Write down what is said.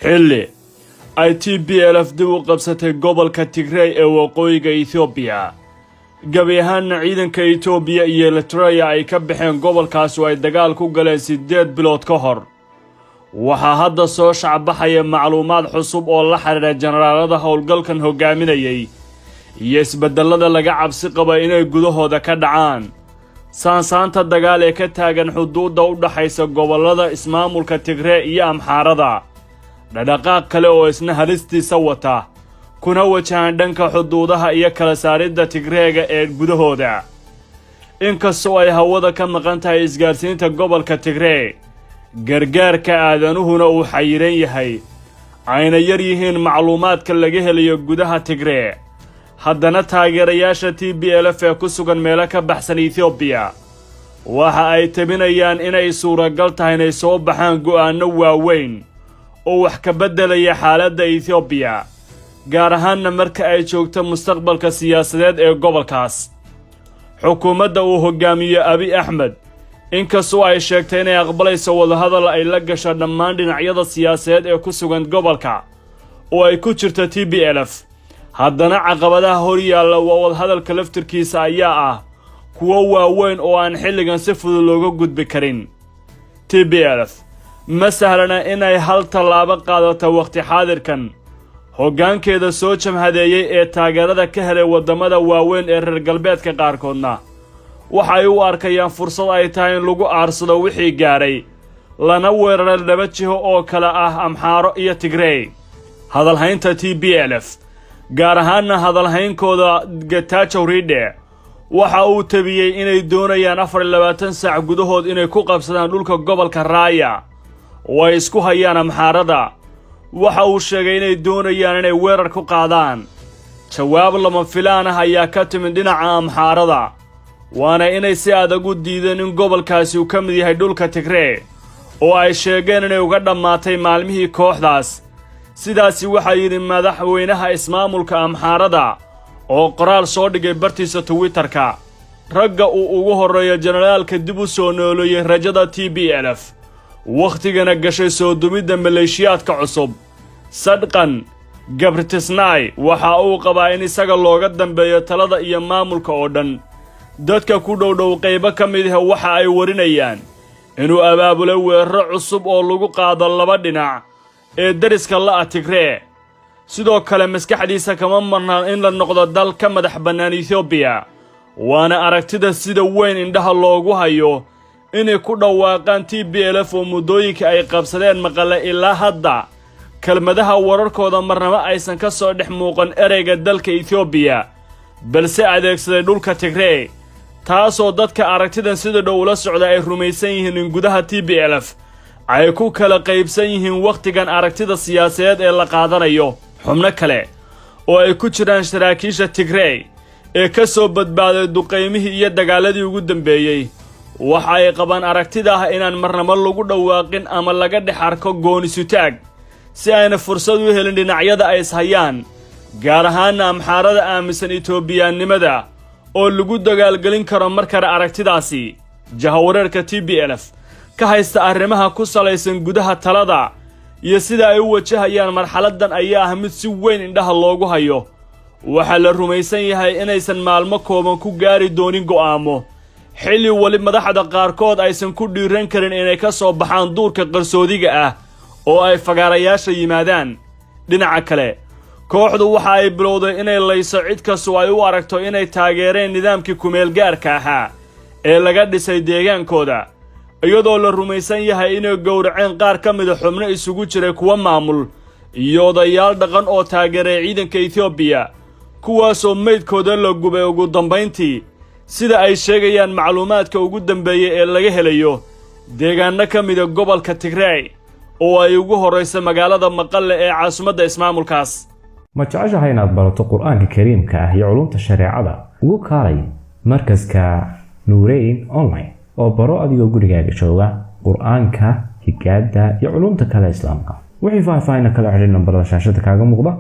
xilli ay TPLF dib u qabsatay gobolka Tigray ee waqooyiga Ethiopia. gabi ahaanna ciidanka Ethiopia iyo Eritrea ay ka baxeen gobolkaas oo ay dagaal ku galeen 8 bilood ka hor. waxaa hadda soo shacbaxaya macluumaad cusub oo la xiriira generaalada howlgalkan hogaaminayay iyo isbedelada laga cabsi qaba inay gudahooda ka dhacaan. saansaanta dagaal ee ka taagan xuduudda u dhaxaysa gobolada ismaamulka Tigray iyo Amxaarada. dhaqdhaqaaq kale oo isna halistiisa wata kuna wajahan dhanka xuduudaha iyo kala saaridda Tigreega ee gudahooda. inkastoo ay hawada ka maqan tahay isgaarsiinta gobolka Tigray, gargaarka aadanuhuna uu xayiran yahay, ayna yar yihiin macluumaadka laga helayo gudaha Tigray. haddana taageerayaasha TPLF ee ku sugan meelo ka baxsan Ethiopia waxa ay tabinayaan inay suuragal tahay inay soo baxaan go'aano waaweyn oo wax ka beddelaya xaaladda Ethiopia, gaar ahaanna marka ay joogto mustaqbalka siyaasadeed ee gobolkaas. xukuumadda uu hogaamiyo Abiy Ahmed, inkastoo ay sheegtay inay aqbalayso wadahadal ay la gasho dhammaan dhinacyada siyaasadeed ee ku sugan gobolka oo ay ku jirto TPLF, haddana caqabadaha hor yaalla waa wadahadalka laftirkiisa ayaa ah kuwo waaweyn oo aan xilligan si fudud looga gudbi karin. TPLF ma sahlana inay hal tallaabo qaadato waqti xaadirkan. hoggaankeeda soo jamhadeeyey ee taageerada ka helay waddamada waaweyn ee reer galbeedka qaarkoodna waxay u arkayaan fursad ay tahay in lagu aarsado wixii gaadhay, lana weeraray laba jiho oo kale ah Amxaaro iyo Tigray. hadalhaynta TPLF, gaar ahaanna hadalhaynkooda Getachew Rede, waxa uu tabiyey inay doonayaan 24 saac gudahood inay ku qabsadaan dhulka gobolka Raaya oo ay isku hayaan Amxaarada. waxa uu sheegay inay doonayaan inay weerar ku qaadaan. jawaab lama filaan ah ayaa ka timid dhinaca Amxaarada, waana inay si adag u diideen in gobolkaasi uu ka mid yahay dhulka Tigray oo ay sheegeen inay uga dhammaatay maalmihii kooxdaas. sidaasi waxaa yidhi madaxweynaha ismaamulka Amxaarada oo qoraal soo dhigay bartiisa Twitter-ka. ragga uu ugu horreeyo generaalka dib u soo nooleeyay rajada TPLF, wakhtigana gashay soo dumidda maleeshiyaadka cusub. Sadqan Gabretisnay waxa uu qabaa in isaga looga dambeeyo talada iyo maamulka oo dhan. dadka ku dhow qaybo ka mid ah waxa ay warinayaan inuu abaabulay weeraro cusub oo lagu qaado laba dhinac ee dariska la Tigray. sidoo kale maskaxdiisa kama marnaan in la noqdo dal ka madax bannaan Ethiopia, waana aragtida sida weyn indhaha loogu hayo inay ku dhawaaqaan TPLF oo muddooyinka ay qabsadeen maqale ilaa hadda kelmadaha wararkooda marnaba aysan ka soo dhex muuqan ereyga dalka Ethiopia, balse adeegsaday dhulka Tigray, taasoo dadka aragtidan sida dhow ula socda ay rumaysan yihiin in gudaha TPLF ay ku kala qaybsan yihiin wakhtigan aragtida siyaasadeed ee la qaadanayo. xubno kale oo ay ku jiraan saraakiisha Tigray ee ka soo badbaaday duqaymihii iyo dagaaladii ugu dambeeyey waxa ay qabaan aragtida ah inaan marnaba lagu dhawaaqin ama laga dhex arko goonisutaag si ayna fursad u helin dhinacyada ay ishayaan, gaar ahaanna Amxaarada aaminsan Etoobiyaannimada oo lagu dagaalgelin karo mar kale aragtidaasi. jahawareerka TPLF ka haysta arrimaha ku salaysan gudaha talada iyo sida ay u wajahayaan marxaladan ayaa ah mid si weyn indhaha loogu hayo. waxaa la rumaysan yahay inaysan maalmo kooban ku gaari doonin go'aamo, xilli wali madaxda qaarkood aysan ku dhiiran karin inay ka soo baxaan duurka qarsoodiga ah oo ay fagaarayaasha yimaadaan. dhinaca kale, kooxdu waxa ay bilowday inay layso cid kastoo ay u aragto inay taageereen nidaamkii kumeel-gaarka ahaa ee laga dhisay deegaankooda, iyadoo la rumaysan yahay inay gowraceen qaar ka mida xubno isugu jiray kuwa maamul iyo odayaal dhaqan oo taageeray ciidanka Ethiopia, kuwaasoo meydkooda la gubay ugu dambayntii, sida ay sheegayaan macluumaadka ugu dambeeyay ee laga helayo deegaano ka mida gobolka Tigray oo ay ugu horreysa magaalada Maqale ee caasimadda ismaamulkaas. ma jeceshahay inaad barato qur'aanka kariimka ah iyo culumta shareecada? ugu kaalay markaska Nuurayn Online oo baro adigoo gurigaaga jooga qur'aanka, higaada iyo culumta kale islaamka. wixii faahfaahin kala xiriir nambarada shaashada kaaga muuqda.